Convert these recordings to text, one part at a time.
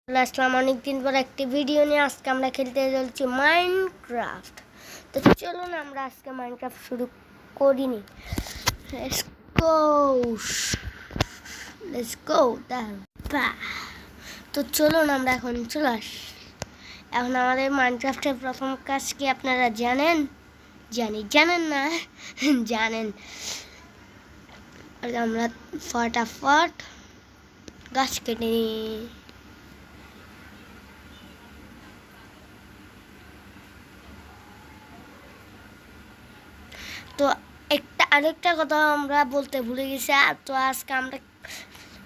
আসলাম অনেকদিন পর একটি ভিডিও নিয়ে। আজকে আমরা খেলতে চলছি মাইনক্রাফট। তো চলুন আমরা আজকে মাইনক্রাফট শুরু করিনি। লেটস গো তো চলুন আমরা এখন চলে আসি। এখন আমাদের মাইনক্রাফটের প্রথম কাজ কি আপনারা জানেন? জানেন না? জানেন। আমরা ফটাফট গাছ কেটে নিই। তো আরেকটা কথা আমরা বলতে ভুলে গেছি। তো আজকে আমরা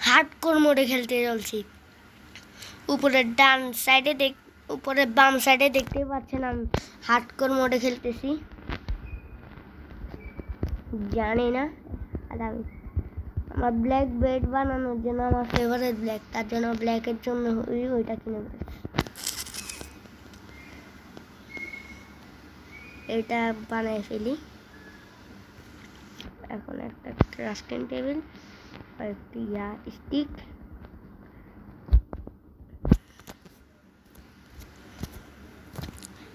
হার্ডকোর মোডে খেলতে চলছি। উপরের ডান সাইডে উপরের বাম সাইডে দেখতেই পাচ্ছেন আমি হার্ডকোর মোডে খেলতেছি। জানি না, আর আমি আমার ব্ল্যাক বেড বানানোর জন্য আমার ফেভারিট ব্ল্যাক, তার জন্য ব্ল্যাকের জন্য ওইটা কিনে ফেলেছি। এটা বানাই ফেলি। এখন একটা ক্রাফটিং টেবিল আর একটি স্টিক।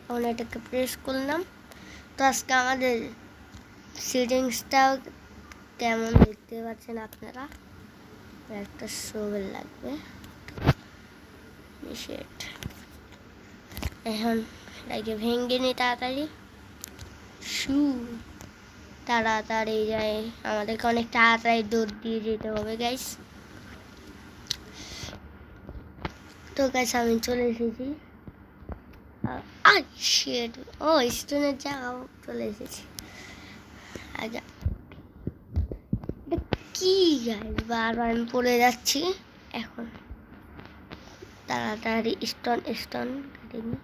এখন এটাকে প্রেস করলাম। তো আজকে আমাদের সেটিংসটাও কেমন দেখতে পাচ্ছেন আপনারা। একটা শোভেল লাগবে। এখন এটাকে ভেঙে নি তাড়াতাড়ি। তাড়াতাড়ি যায়, আমাদেরকে অনেক তাড়াতাড়ি দৌড় দিয়ে যেতে হবে গাইস। তো গাইস আমি চলে এসেছি। স্টোনের জায়গাও চলে এসেছি। আচ্ছা, কি গাইস বারবার আমি পড়ে যাচ্ছি। এখন তাড়াতাড়ি স্টোন কেটে নি।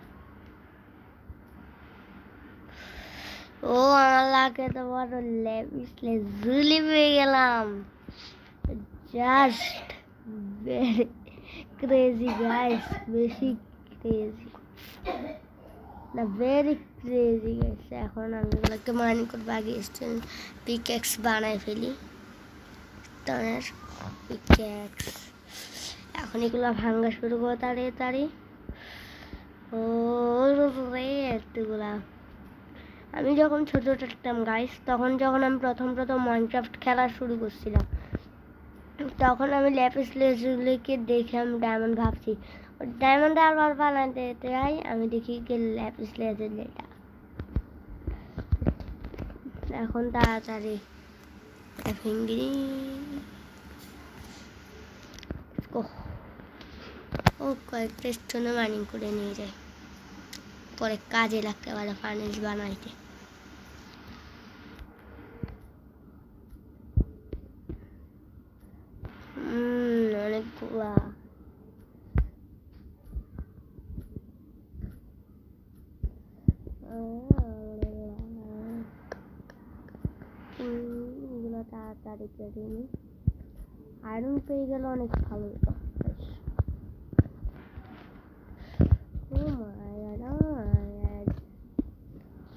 আমার লাগে তো বড় ঝুলি পেয়ে গেলাম। জাস্ট ভেরি ক্রেজি গাইস, বেশি ক্রেজি না, ভেরি ক্রেজি গাইস। এখন আমি এগুলোকে মাইন করবো। আগে পিক্যাক্স বানাই ফেলি। স্টোনের পিক্যাক্স। এখন এগুলো ভাঙ্গা শুরু করবো তাড়াতাড়ি। এতগুলা আমি যখন ছোট থাকতাম গাইস, যখন আমি প্রথম মাইনক্রাফট খেলা শুরু করছিলাম, তখন আমি ল্যাপিস লেজুলিকে দেখে আমি ডায়মন্ড ভাবছি। ডায়মন্ড আবার বানাতে যাই, আমি দেখি কি ল্যাপিস লেজুলিটা। এখন তাড়াতাড়ি ফিঙ্গিরি কয়েকটা স্টোনে মাইনিং করে নিয়ে যায়, পরে কাজে লাগতে পারে ফার্নেস বানাইতে। অনেকগুলা এগুলো তাড়াতাড়ি কেটে নি। আয়রন পেয়ে গেলে অনেক ভালো হতো।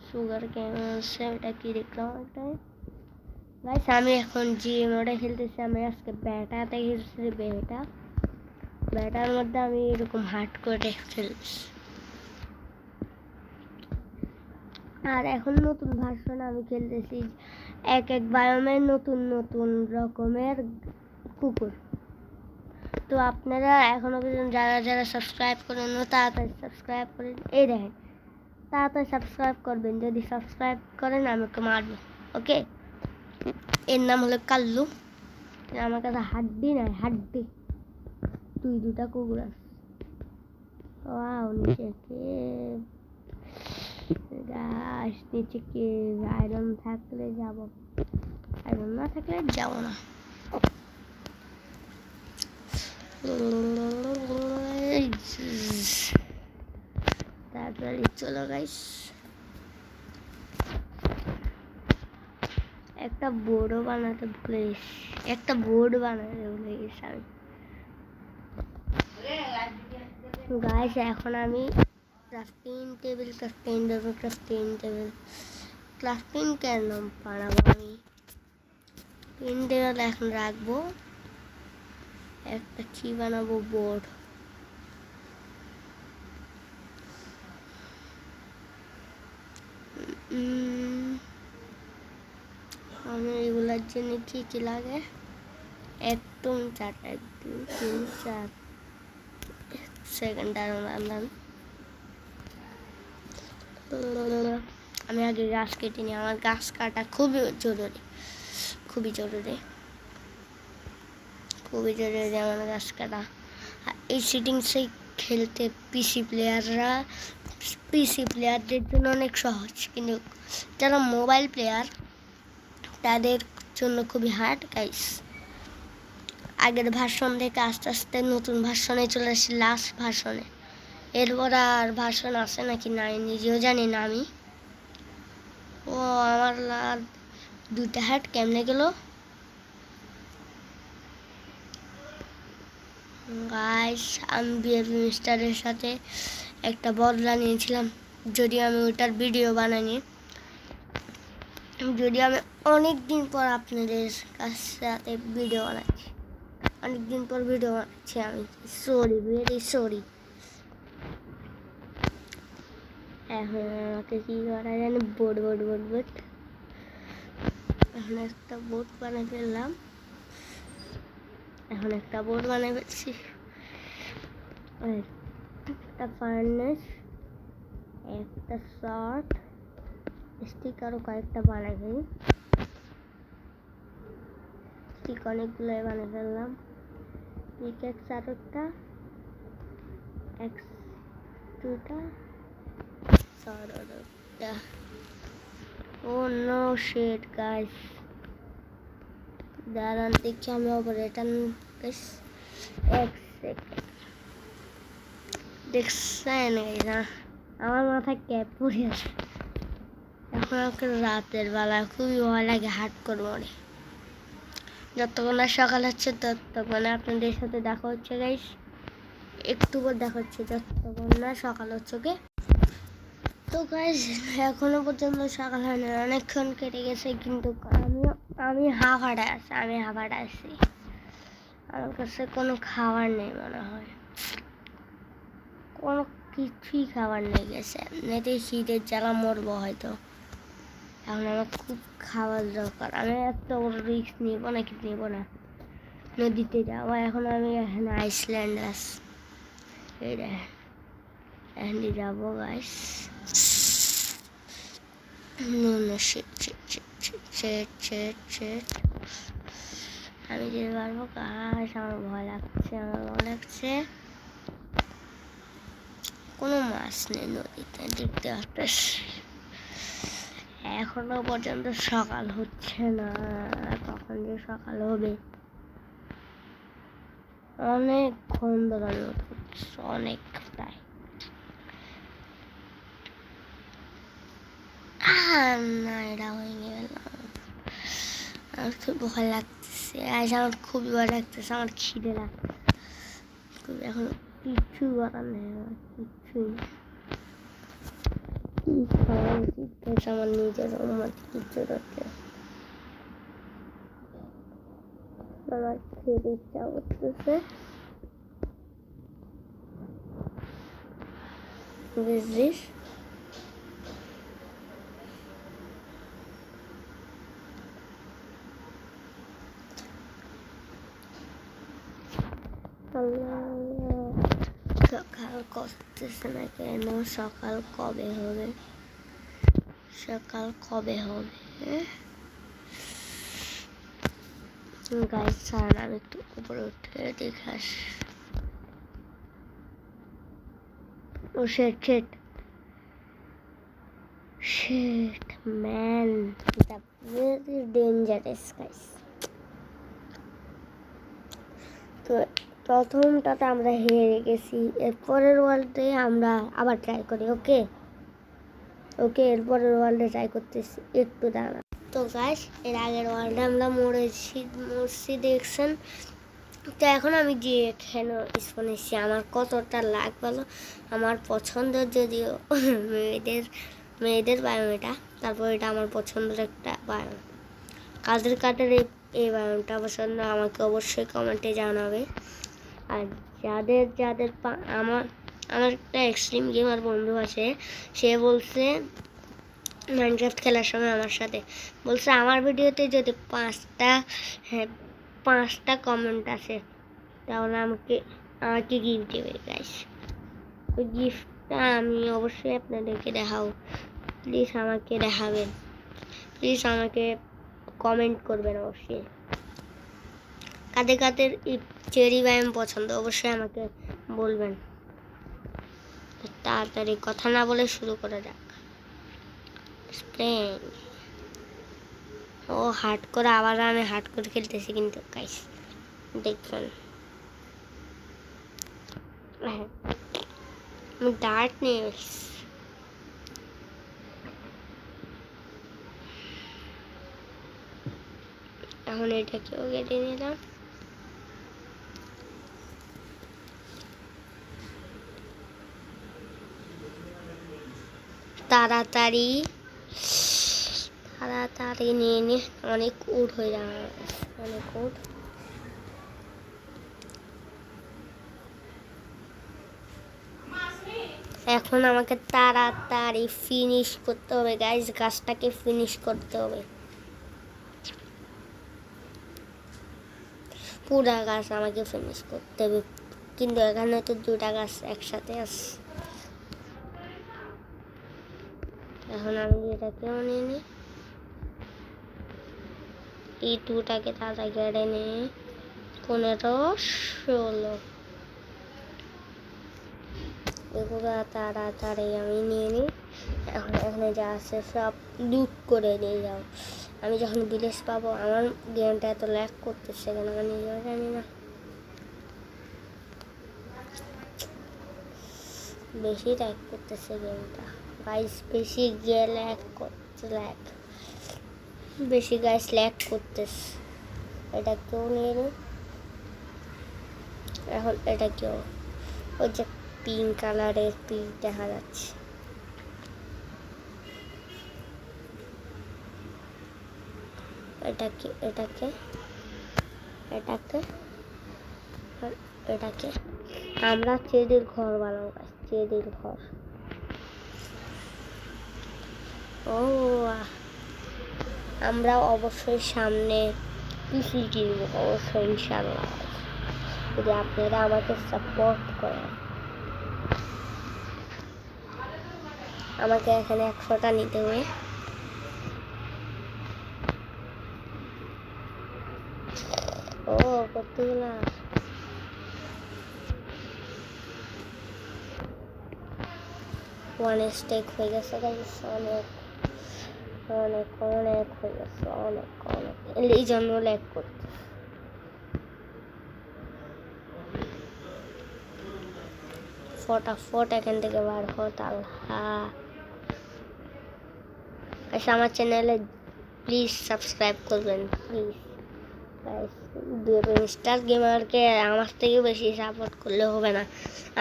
সুগার ক্যামেরা কি দেখলাম একটা গাইস। আমি এখন যে মোডে খেলতেছি, আমি আজকে ব্যাটাতে খেলতেছি। ব্যাটার মধ্যে আমি এরকম হার্ড করে খেলছি। আর এখন নতুন ভার্সন আমি খেলতেছি এক বায়োমের নতুন রকমের কুকুর। তো আপনারা এখনো পর্যন্ত যারা সাবস্ক্রাইব করেন তাড়াতাড়ি সাবস্ক্রাইব করেন। এই দেখেন, তাড়াতাড়ি সাবস্ক্রাইব করবেন। যদি সাবস্ক্রাইব করেন আমাকে মারবেন, ওকে? এর নাম হলো কাল্লু। আমার কাছে হাড্ডি নাই, হাড্ডি। দুটা কুকুর আছে। নিচে নিচে কে আয়রন থাকলে যাব, আয়রন না থাকলে যাব না। তাড়াতাড়ি চলো গাইস। একটা বোর্ড বানাতে ভুলে গেছি আমি গাইস। এখন আমি ক্রাফটিং টেবিল কেন বানাবো? আমি টেবিল এখন রাখবো। একটা কি বানাবো? বোর্ড। আমার এগুলোর জন্য কি কি লাগে? একদম 4 1 2 3 4 সেকেন্ড আর রান্নান। আমি আগে গাছ কেটে নিই, আমার গাছ কাটা খুবই জরুরি, খুবই জরুরি, খুবই জরুরি আমার গাছ কাটা। এই সেটিংসে খেলতে পিসি প্লেয়ারদের জন্য অনেক সহজ, কিন্তু যারা মোবাইল প্লেয়ার তাদের জন্য খুবই হার্ড গাইস। আগের ভার্সন থেকে আস্তে আস্তে নতুন ভার্সনে চলে আসছি, লাস্ট ভার্সনে। এরপর আর ভার্সন আছে নাকি নাই নিজেও জানি না আমি। ও আমার দুইটা হার্ট কেমনে গেল গাইস? আমি বিএফি মিস্টারের সাথে একটা বদলা নিয়েছিলাম, যদিও আমি ওইটার ভিডিও বানাইনি, যদিও আমি অনেক দিন পর আপনাদের সাথে ভিডিও বানাচ্ছি, অনেক দিন পর ভিডিও বানাচ্ছি আমি। Sorry, very sorry. এখন আমাকে কি করা জানি, বোট এখন একটা বোট বানিয়ে ফেললাম, একটা ফার্নেস, একটা শর্ট স্টিকারও কয়েকটা বানাই ফেলি, স্টিক অনেকগুলো বানিয়ে ফেললাম। পিকেক্স আরেকটা, দুটা, একটা। ও নো শিট গাইস, দাঁড়ান দেখি আমি অপারেটর এক সেকেন্ড। দেখছেন না আমার মাথায় ক্যাপ পরে আছে। এখন আমাকে রাতের বেলা খুবই ভয় লাগে হাট করবো, যতক্ষণ না সকাল হচ্ছে ততক্ষণ আপনাদের সাথে দেখা হচ্ছে গাইস, একটু পর দেখা হচ্ছে যতক্ষণ না সকাল হচ্ছে। ওকে তো গাইস এখনো পর্যন্ত সকাল হয় না, অনেকক্ষণ কেটে গেছে, কিন্তু আমি হাঁফাটা আছি, আমার কাছে কোনো খাবার নেই মনে হয়, কোনো কিছুই খাবার নেই গেছে, এমনিতেই শীতের জ্বালা মরবো হয়তো। এখন আমার খুব খাবার দরকার, আমি এত বড় রিস্ক নিব না নদীতে যাওয়া। এখন আমি এখানে আইসল্যান্ড আছি, এখানে যাবো গাইস। আমি যেতে পারবো গাইস? আমার ভয় লাগছে, কোনো মাছ নেই নদীতে দেখতে পাচ্ছি, এখনো পর্যন্ত সকাল হচ্ছে না, কখন যে সকাল হবে? অনেকক্ষণ ধরে অনেকটাই। না এটা হয়ে গেলাম, আমার খুব ভয় লাগতেছে, আজ আমার খুবই ভয় লাগতেছে, আমার খিদে লাগছে খুব, এখন কিচ্ছু করার নেই, আমার কিচ্ছুই কি খাওয়া উচিত আমার নিজের কিচ্ছু করতে, আমার খেতে ইচ্ছা করতেছে। বুঝলিস সকাল করতেছে না কেন? সকাল কবে হবে? গাইস ছাড়ান, আমি একটু উপরে উঠে দেখে আসি। ও শিট ম্যান, এটা ভেরি ডেঞ্জারাস গাইস। তো প্রথমটাতে আমরা হেরে গেছি, এরপরের ওয়ার্ল্ডে আমরা আবার ট্রাই করি। ওকে এরপরের ওয়ার্ল্ডে ট্রাই করতেছি, একটু দাঁড়া। তো গাইস এর আগের ওয়ার্ল্ডে আমরা মরছি দেখছেন। তো এখন আমি যে এখানে স্পন এসেছি, আমার কতটা লাগ বলো, আমার পছন্দের, যদিও মেয়েদের বায়োম এটা, তারপর এটা আমার পছন্দের একটা বায়োম। কাদের এই বায়োমটা পছন্দ আমাকে অবশ্যই কমেন্টে জানাবে। আর যাদের আমার একটা এক্সট্রিম গেমার বন্ধু আছে, সে বলছে মাইনক্রাফট খেলার সময় আমার সাথে বলছে আমার ভিডিওতে যদি 5টা কমেন্ট আসে তাহলে আমাকে গিফট দেবে গাইস। ওই গিফটটা আমি অবশ্যই আপনাদেরকে দেখাবো। প্লিজ আমাকে দেখাবেন, প্লিজ আমাকে কমেন্ট করবেন অবশ্যই। কাদের কাদের চেরি বাইম পছন্দ অবশ্যই আমাকে বলবেন। তাড়াতাড়ি কথা না বলে শুরু করা যাক। স্প্রেন ও হার্ড করে, আবার আমি হার্ড করে খেলতেছি কিন্তু গাইস দেখবেন। ডার্কনেস এখন এটাকেও কেটে নিলাম। তাড়াতাড়ি তাড়াতাড়ি নিয়ে নিয়ে অনেক উড হয়ে যাবে, অনেক উড। এখন আমাকে তাড়াতাড়ি ফিনিশ করতে হবে গাইস, গাছটাকে ফিনিশ করতে হবে। পুরা গাছ আমাকে ফিনিশ করতে হবে, কিন্তু এখানে তো 2টা গাছ একসাথে আছে। এখন আমি এটাকেও নিয়ে নিই, এই 2টাকে তাড়াতাড়ি কেটে নিয়ে 15, 16 এগুলো তাড়াতাড়ি আমি নিয়ে নিই। এখন এখানে যা আছে সব লুট করে নিয়ে যাও। আমি যখন ভিলেজ পাবো, আমার গেমটা এত ল্যাগ করতেছে কেন আমি নিজেও জানি না। বেশি ল্যাগ করতেছে গেমটা গাইস, বেশি ল্যাগ করছে, বেশি গাইস ল্যাগ করতেছে। এটা কেউ নিয়ে নিই। এখন এটা কেউ, ওই যে পিঙ্ক কালারের পিক দেখা যাচ্ছে, এটাকে এটাকে এটাকে এটাকে আমরা চেরির ঘর বানাবো, চেরির ঘর। ও আমরা অবশ্যই সামনে পিসি কিনবো অবশ্যই ইনশাআল্লাহ, যদি আপনারা আমাকে সাপোর্ট করেন। আমাকে এখানে 100টা নিতে হবে। ও কতগুলা, ওয়ান স্টেক হয়ে গেছে গাইস, অনেক অনেক অনেক হয়ে গেছে, অনেক অনেক, এই জন্য ল্যাগ করতে। ফটাফট এখান থেকে বার হত। আল্লাহ, আচ্ছা আমার চ্যানেলে প্লিজ সাবস্ক্রাইব করবেন প্লিজ গাইস। মিস্টার গেমারকে আমার থেকে বেশি সাপোর্ট করলে হবে না,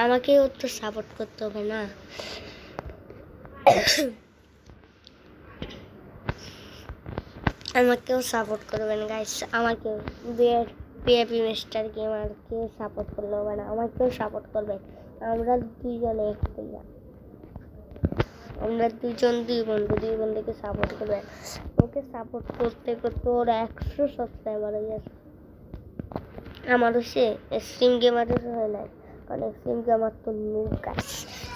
আমাকেও তো সাপোর্ট করতে হবে না। আমাকেও সাপোর্ট করবেন গাইস, আমাকেও বিএপি মিস্টার গেমারকে সাপোর্ট করলে হবে না, আমাকেও সাপোর্ট করবেন। আমরা দুইজনে এক প্লেয়ার, আমরা দুই বন্ধুকে সাপোর্ট করবেন। ওকে সাপোর্ট করতে করতে ওরা 100 সাবস্ক্রাইবার হয়ে গেছে। আমারও সে এক্সট্রিম গেমারের হয় নাই, কারণ এক্সট্রিম গেমার তো নুব গাইস।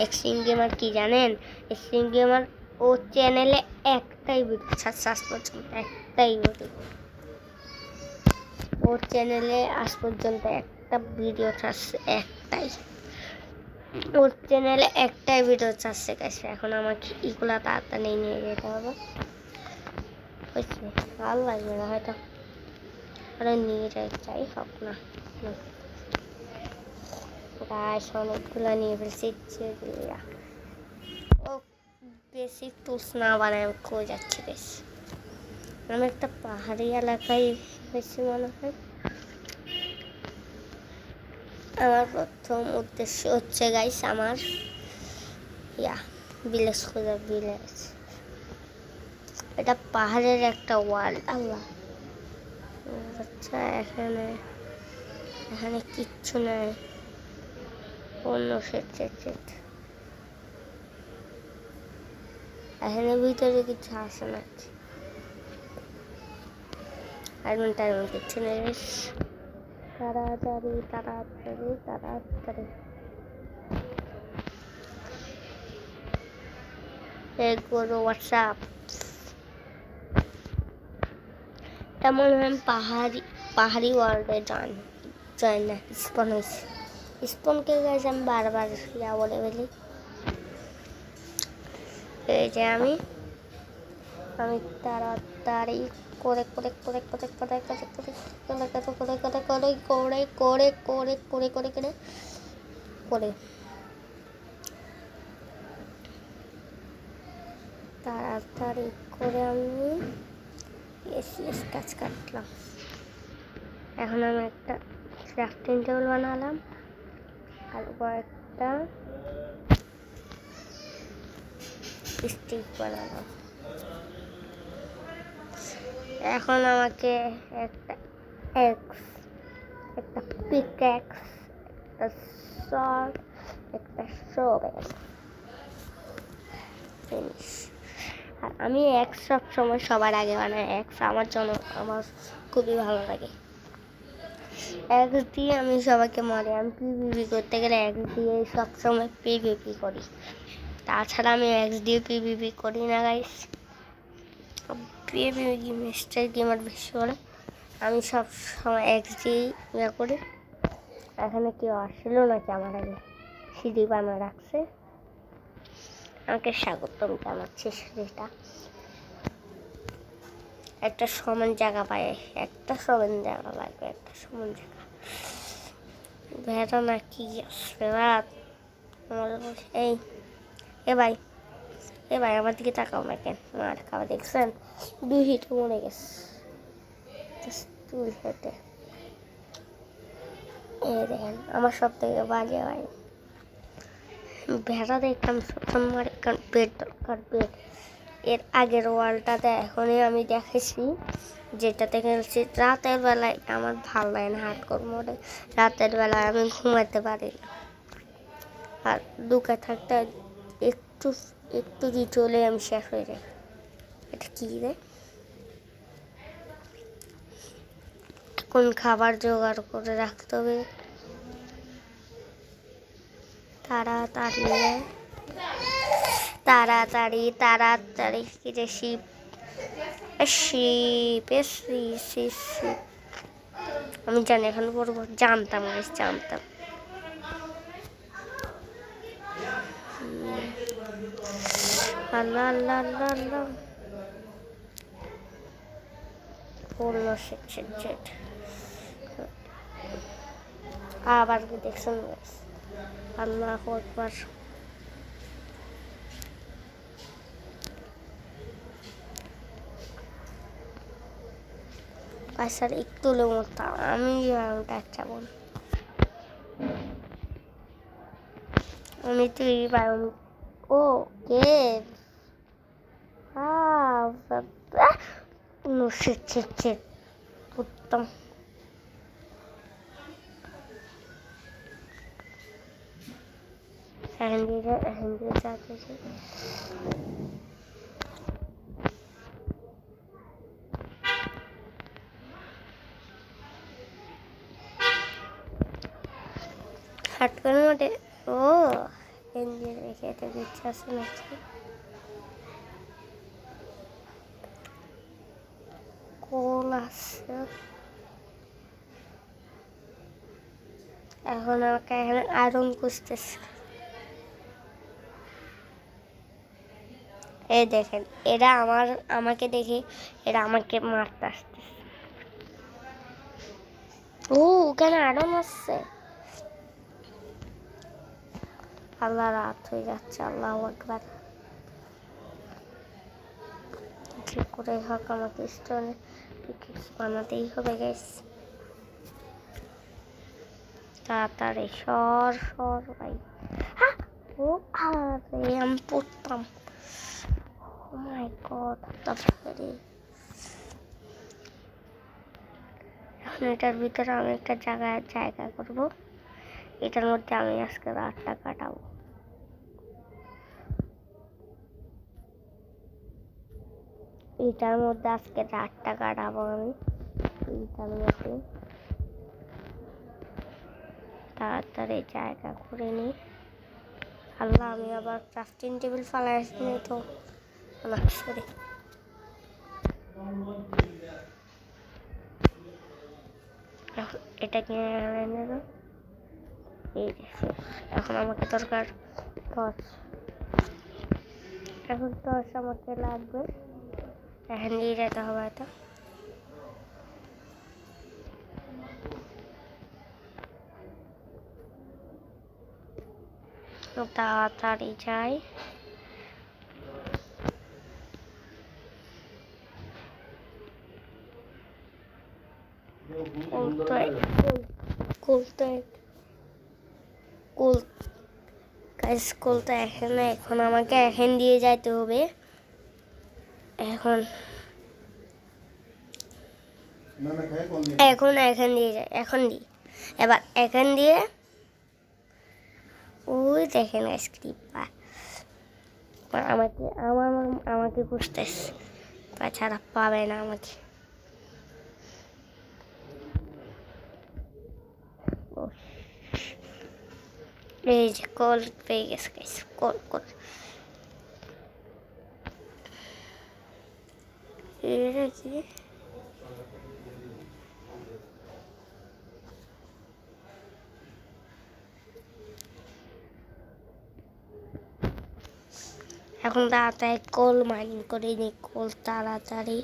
এক্সট্রিম গেমার কি জানেন? এক্সট্রিম গেমার ও চ্যানেলে একটাই ভিডিও ছাড়ছে আজ পর্যন্ত, একটাই ভিডিও। ওর চ্যানেলে আজ পর্যন্ত একটা ভিডিও ছাড়ছে, একটাই। ওর চ্যানেলে একটাই ভিডিও ছাড়ছে গাইস। এখন আমাকে এগুলা তাড়াতাড়ি নিয়ে যেতে হবে, বুঝছি ভালো লাগবে না হয়তো, আরে নিয়ে যাই হোক না গাইস, অনেকগুলা নিয়ে ফেলছি। ও বেশি টুলস না বানায় আমি খোঁজ যাচ্ছি বেশ। আমি একটা পাহাড়ি এলাকায় বেশি মনে হয়। আমার প্রথম উদ্দেশ্য হচ্ছে গাইস আমার ভিলেজ খোঁজা, ভিলেজ। এটা পাহাড়ের একটা ওয়ার্ল্ড। আল্লাহ, আচ্ছা এখানে কিচ্ছু নাই, অন্য সেট। এখানে ভিতরে কিছু আসে না, আর কিছু নেই। তাড়াতাড়ি তাড়াতাড়ি তাড়াতাড়ি এগুলো হোয়াটসঅ্যাপ। তেমন আমি পাহাড়ি ওয়ার্ল্ডে যাই না, স্পন হয়েছে। স্পনকে গেছে আমি বারবার বলে ফেলি। এই যে আমি তাড়াতাড়ি করে করে করে করে করে করে করে করে করে করে করে করে করে করে করে করে করে করে তাড়াতাড়ি করে আমি কাজ কাটলাম। এখন আমি একটা ক্রাফটিং টেবিল বানালাম আর কয়েকটা স্টিক বানালাম। এখন আমাকে একটা পিকঅ্যাক্স, একটা সর্ট, একটা শোভেল ফিনিশ। আর আমি এক্স সব সময় সবার আগে বানাই। এক্স আমার খুবই ভালো লাগে। এক্স দিয়ে আমি সবাইকে মারি। আমি পিভিপি করতে গেলে এক্স দিয়ে সবসময় পিভিপি করি, তাছাড়া আমি এক্স দিয়ে পিভিপি করি না গাইস। পিভিপি মিস্টার গেমার বেশি করে, আমি সব সময় এক্স দিয়েই ইয়ে করি। এখানে কেউ আসলো নাকি আমার আগে? সিঁড়ি বানা রাখছে, আমাকে স্বাগতম জানাচ্ছে সিঁড়িটা। একটা সমান জায়গা পায়, একটা সমান জায়গা লাগবে, একটা সমান জায়গা। ভেড়া না কি আসবে রাত এই এ ভাই আমার দিকে তাকাও না কেন? মার খাওয়া দেখছেন, 2 হিট মরে গেছে। হেঁটে এই দেখেন আমার সব থেকে বাজে ভাই ভেড়া দেখলাম সবসময় বেড দরকার, বেড। এর আগের ওয়ালটাতে এখনই আমি দেখেছি, যেটাতে খেলছি রাতের বেলায়। আমার ভালো লাগে না হার্ডকোর মোডে, রাতের বেলায় আমি ঘুমাতে পারি না। আর দুঃখে থাকতে একটু একটু চলে আমি শেষ হয়ে যাই। এটা কী রে? কোন খাবার জোগাড় করে রাখতে হবে তাড়াতাড়ি তাড়াতাড়ি তাড়াতাড়ি। কি যে শিপ শিপ শিপ, আমি জানি এখন পড়বো, জানতাম জানতাম। আল্লাহ আল্লাহ আল্লাহ আল্লাহ পড়লো সেট। আবার কি দেখছেন? আল্লাহু আকবার। আচ্ছা একটু মরতাম আমি, একটা বল আমি তুই ও কে উত্তম। হাটকোর মোটে ও এনজিও রেখে এটা দিচ্ছে আছে নাকি? কোল আছে। এখন আমাকে এখানে আয়রন খুঁজতেছে। এই দেখেন এরা আমাকে দেখে এরা আমাকে মারতে আসতেছে। ও ওখানে আয়রন আসছে। আল্লাহ, রাত হয়ে যাচ্ছে। আল্লাহু আকবার। যে করে হোক আমাকে স্টোনে বানাতেই হবে গাইস। তাড়াতাড়ি সর ভাই। ও আরে আমি পড়তাম। ও মাই গড, তাড়াতাড়ি। এখন এটার ভিতরে আমি একটা জায়গা করব, এটার মধ্যে আমি আজকে রাতটা কাটাবো। এটার মধ্যে আজকে রাতটা কাটাবো আমি। এইটার মধ্যে তাড়াতাড়ি জায়গা করে নিই। আল্লাহ, আমি আবার ক্রাফটিং টেবিল ফালাই আসিনি তো না, সরি। এখন এটা কিনে নেব। এই এখন আমাকে দরকার টর্চ। এখন টর্চ আমাকে লাগবে, এখন নিয়ে যেতে হবে এটা। তাড়াতাড়ি যাই। এখন আমাকে এখন দিয়ে যাইতে হবে। এখন দিয়ে যাই, এখন দিই। এবার এখন দিয়ে ওই দেখেন আইসক্রিম আমাকে খুঁজতেছে, তাছাড়া পাবে না আমাকে। এই যে কল পেয়ে গেছে, কল এটা কি? এখন তাড়াতাড়ি কোল মাইনিং করে নি, কোল তাড়াতাড়ি।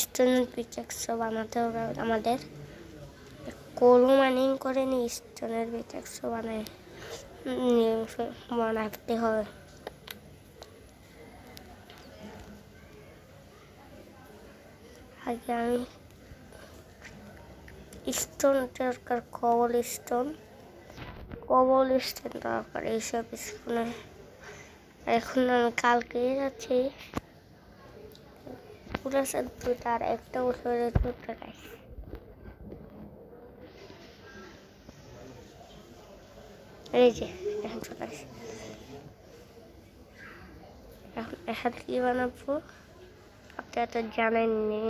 স্টোনের পিকেক্স বানাতে হবে আমাদের। কোল মাইনিং করে নি, স্টোনের পিকেক্স বানাতে হবে। আগে আমি স্টোন দরকার, কবল স্টোন দরকার এইসব স্টোনে। এখন আমি কালকে যাচ্ছি পুরো দুটার একটা বছরের দুটো গাছ। এই যে এখন চলে আসে। এখন এখানে কি বানাবো আপনারা তো জানেননি।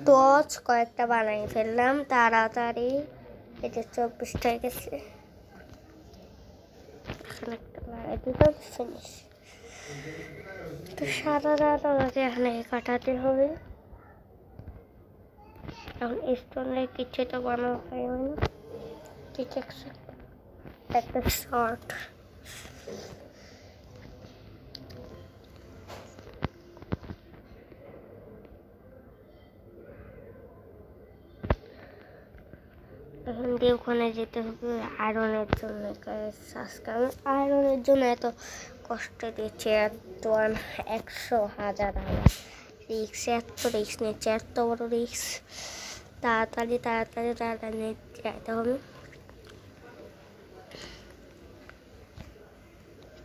টর্চ কয়েকটা বানাই ফেললাম তাড়াতাড়ি। এটা 24 হয়ে গেছে। এখন একটা বানাই দিলাম, ফিনিশ। তো সারা রাত আমাকে এখানে কাটাতে হবে। এখন স্টোনের কিছু তো বানানো হয় না, একটা শর্ট। এখন দিয়ে ওখানে যেতে হবে আয়রনের জন্য। আয়রনের জন্য এত কষ্ট দিচ্ছে, এত 100,000 রিক্স, এত রিক্স নিচ্ছে, এত বড় রিক্স। তাড়াতাড়ি যাইতে হবে।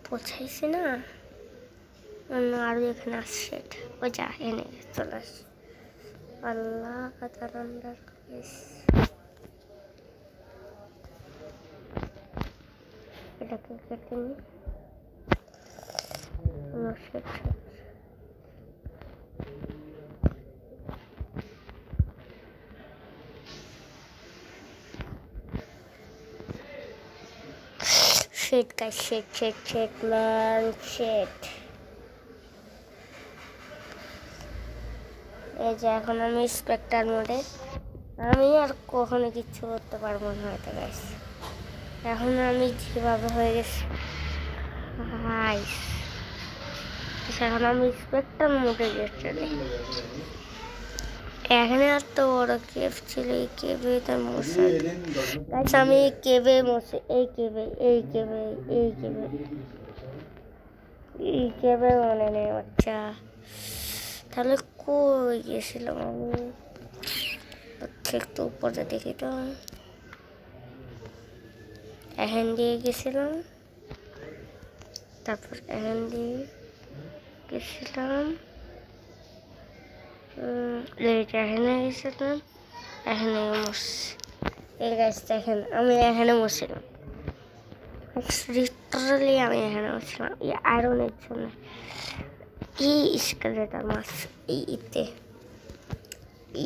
পৌঁছাইছি না, অন্য আরো এখানে আসছে। ওই যা এনে চলে আসছে। আল্লাহ এটাকে কেটে নি। Shit guys, shit man, shit. এই যে এখন আমি স্পেক্টার মোডে, আমি আর কখনো কিচ্ছু করতে পারবো না হয়তো গাইস। এখন আমি যেভাবে হয়ে গেছি এখন আমি স্পেক্টার মোডে গেছি। এখানে এত বড় কেভ ছিল, এই কেভে তার মশা। আমি কেভে মশে, এই কেভে মনে নেই। আচ্ছা তাহলে কই গেছিলাম আমি? একটু উপরে দেখি তো। এখান দিয়ে গেছিলাম, তারপর এখান দিয়ে গেছিলাম, এখানে গেছিলাম, এখানে বসছি। এই গাছটা এখানে, আমি এখানে বসছিলাম, লিটারালি আমি এখানে বসছিলাম এই আয়রনের জন্য। এই স্কেলেটার মাছ, এই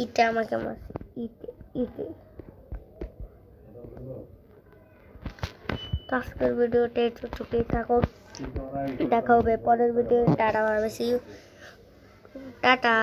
ইতে আমাকে মাছ, ইতে আজকের ভিডিওটা এতটুকুই থাকুক, দেখা হবে পরের ভিডিও। Tata, tata.